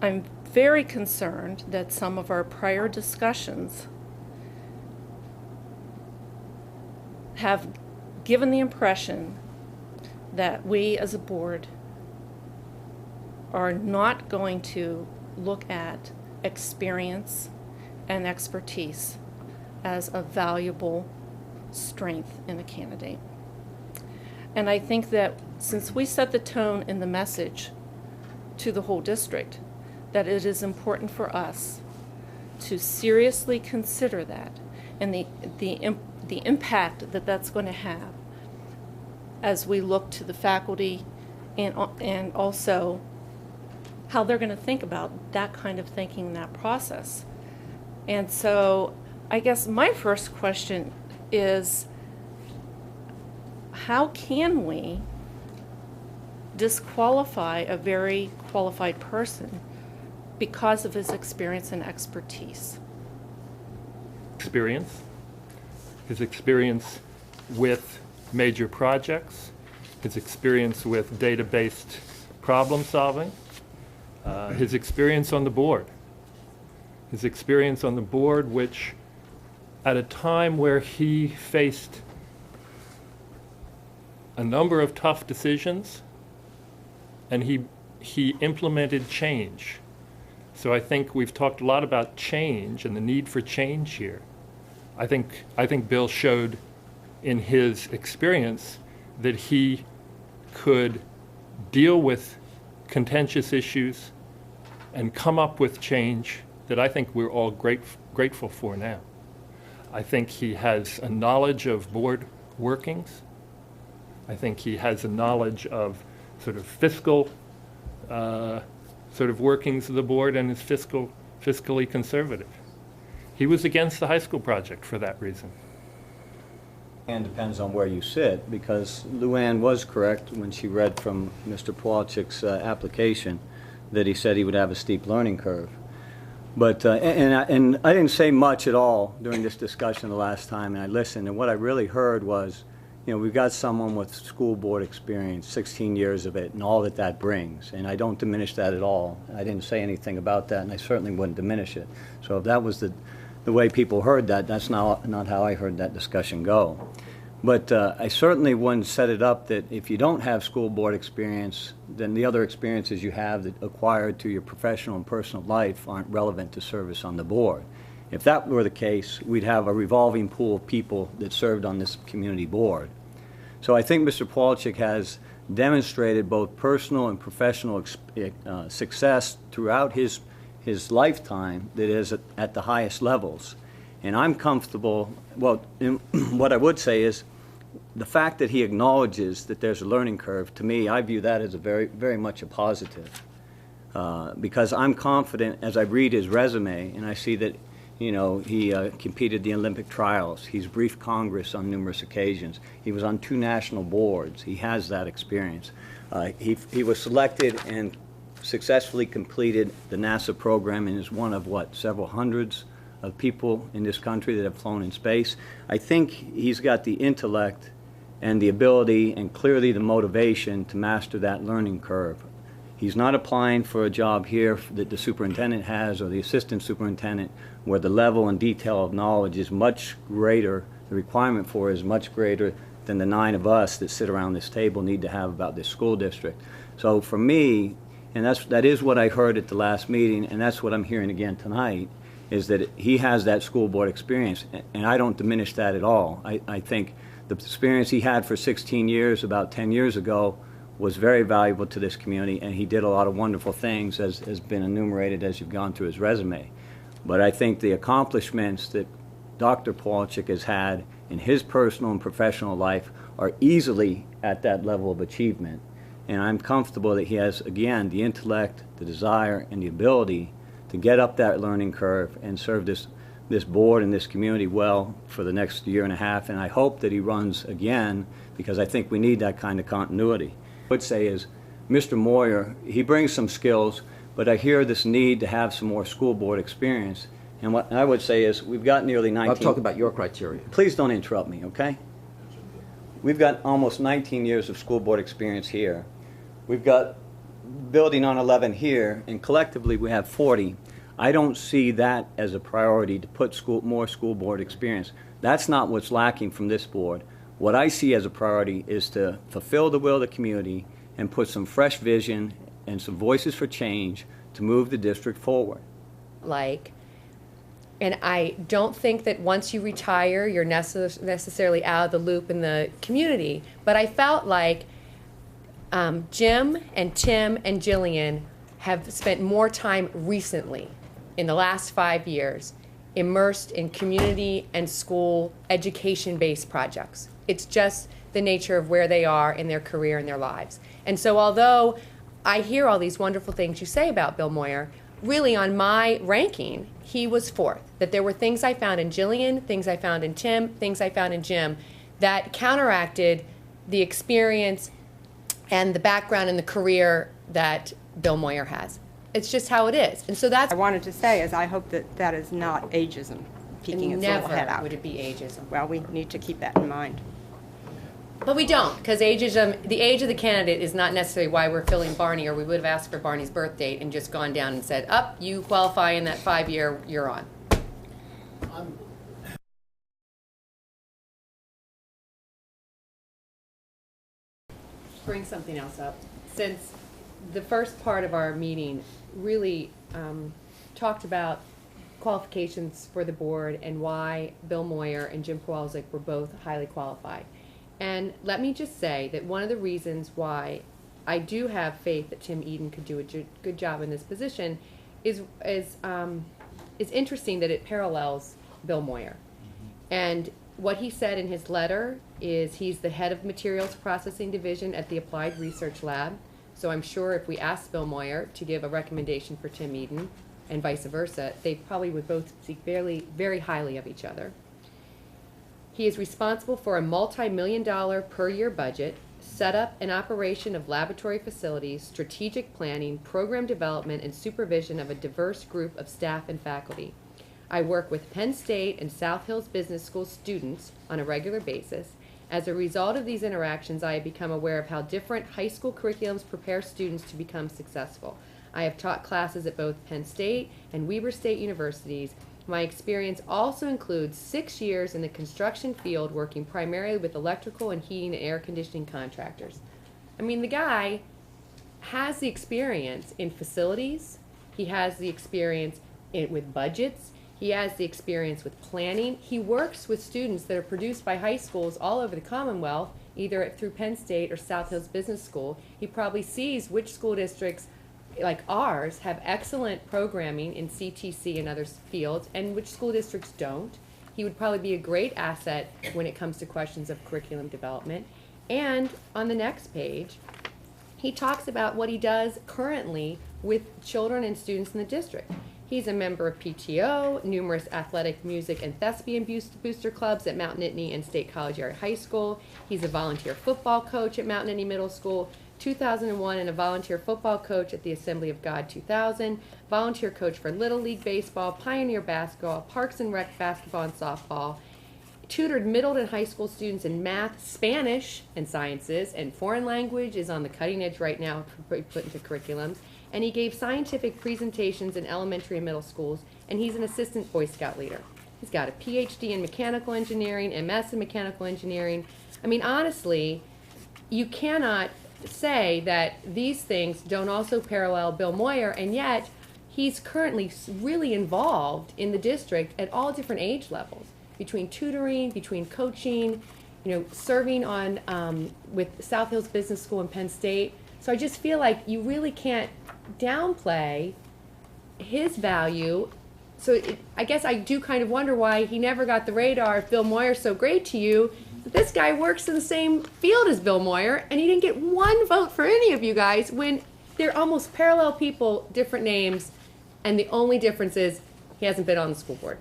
I'm very concerned that some of our prior discussions have given the impression that we as a board are not going to look at experience and expertise as a valuable strength in a candidate. And I think that since we set the tone in the message to the whole district, that it is important for us to seriously consider that and the impact that that's going to have as we look to the faculty and also how they're going to think about that kind of thinking in that process. And so I guess my first question is, how can we disqualify a very qualified person because of his experience and expertise? His experience with major projects, his experience with data-based problem solving, his experience on the board. His experience on the board, which at a time where he faced a number of tough decisions, and he implemented change. So I think we've talked a lot about change and the need for change here. I think Bill showed in his experience that he could deal with contentious issues and come up with change that I think we're all grateful for now. I think he has a knowledge of board workings. I think he has a knowledge of sort of fiscal sort of workings of the board and is fiscally conservative. He was against the high school project for that reason. And depends on where you sit, because Luann was correct when she read from Mr. Pawlczyk's application that he said he would have a steep learning curve. But and I didn't say much at all during this discussion the last time, and I listened, and what I really heard was, you know, we've got someone with school board experience, 16 years of it, and all that that brings, and I don't diminish that at all. I didn't say anything about that, and I certainly wouldn't diminish it. So if that was the way people heard that, that's not how I heard that discussion go. But I certainly wouldn't set it up that if you don't have school board experience, then the other experiences you have that acquired through your professional and personal life aren't relevant to service on the board. If that were the case, we'd have a revolving pool of people that served on this community board. So I think Mr. Pawlczyk has demonstrated both personal and professional success throughout his lifetime that is at the highest levels. And I'm comfortable, well, what I would say is the fact that he acknowledges that there's a learning curve, to me, I view that as a very, very much a positive. Because I'm confident as I read his resume and I see that, you know, he competed the Olympic trials. He's briefed Congress on numerous occasions. He was on 2 national boards. He has that experience. He was selected and successfully completed the NASA program and is one of, what, several hundreds of people in this country that have flown in space. I think he's got the intellect and the ability and clearly the motivation to master that learning curve. He's not applying for a job here that the superintendent has or the assistant superintendent where the level and detail of knowledge is much greater, the requirement for it is much greater than the 9 of us that sit around this table need to have about this school district. So for me, and that is what I heard at the last meeting, and that's what I'm hearing again tonight, is that he has that school board experience, and I don't diminish that at all. I think the experience he had for 16 years, about 10 years ago, was very valuable to this community, and he did a lot of wonderful things, as has been enumerated as you've gone through his resume. But I think the accomplishments that Dr. Pawlczyk has had in his personal and professional life are easily at that level of achievement. And I'm comfortable that he has, again, the intellect, the desire, and the ability to get up that learning curve and serve this board and this community well for the next year and a half. And I hope that he runs again, because I think we need that kind of continuity. What I would say is, Mr. Moyer, he brings some skills, but I hear this need to have some more school board experience. And what I would say is, we've got nearly 19... I'll talk about your criteria. Please don't interrupt me, okay? We've got almost 19 years of school board experience here. We've got building on 11 here, and collectively we have 40. I don't see that as a priority to put more school board experience. That's not what's lacking from this board. What I see as a priority is to fulfill the will of the community and put some fresh vision and some voices for change to move the district forward. And I don't think that once you retire, you're necessarily out of the loop in the community. But I felt like Jim and Tim and Jillian have spent more time recently, in the last 5 years, immersed in community and school education-based projects. It's just the nature of where they are in their career and their lives. And so although I hear all these wonderful things you say about Bill Moyer, really on my ranking, he was fourth. That there were things I found in Jillian, things I found in Tim, things I found in Jim that counteracted the experience and the background and the career that Bill Moyer has. It's just how it is. And so that's... I wanted to say is I hope that that is not ageism peeking its little head never out. would it be ageism. Well, we need to keep that in mind. But we don't, because ageism, the age of the candidate is not necessarily why we're filling Barney, or we would have asked for Barney's birth date and just gone down and said, up, you qualify in that 5-year, you're on. Bring something else up. Since the first part of our meeting really talked about qualifications for the board and why Bill Moyer and Jim Kowalczyk were both highly qualified. And let me just say that one of the reasons why I do have faith that Tim Eden could do a good job in this position is interesting that it parallels Bill Moyer. And what he said in his letter is he's the head of materials processing division at the Applied Research Lab. So I'm sure if we asked Bill Moyer to give a recommendation for Tim Eden and vice versa, they probably would both speak very, very highly of each other. He is responsible for a multi-million-dollar per-year budget, setup and operation of laboratory facilities, strategic planning, program development, and supervision of a diverse group of staff and faculty. I work with Penn State and South Hills Business School students on a regular basis. As a result of these interactions, I have become aware of how different high school curriculums prepare students to become successful. I have taught classes at both Penn State and Weber State Universities. My experience also includes 6 years in the construction field working primarily with electrical and heating and air conditioning contractors. I mean, the guy has the experience in facilities. He has the experience with budgets. He has the experience with planning. He works with students that are produced by high schools all over the Commonwealth, either through Penn State or South Hills Business School. He probably sees which school districts like ours have excellent programming in CTC and other fields, and which school districts don't. He would probably be a great asset when it comes to questions of curriculum development. And on the next page, he talks about what he does currently with children and students in the district. He's a member of PTO, numerous athletic, music, and thespian booster clubs at Mount Nittany and State College Area High School. He's a volunteer football coach at Mount Nittany Middle School, 2001, and a volunteer football coach at the Assembly of God 2000, volunteer coach for Little League Baseball, Pioneer Basketball, Parks and Rec Basketball and Softball, tutored middle and high school students in math, Spanish, and sciences, and foreign language is on the cutting edge right now to be put into curriculums, and he gave scientific presentations in elementary and middle schools, and he's an assistant Boy Scout leader. He's got a PhD in mechanical engineering, MS in mechanical engineering. I mean, honestly, you cannot say that these things don't also parallel Bill Moyer, and yet he's currently really involved in the district at all different age levels, between tutoring, between coaching, serving on with South Hills Business School and Penn State. So I just feel like you really can't downplay his value. So I guess I do kind of wonder why he never got the radar if Bill Moyer's so great to you. But this guy works in the same field as Bill Moyer, and he didn't get one vote for any of you guys when they're almost parallel people, different names, and the only difference is he hasn't been on the school board.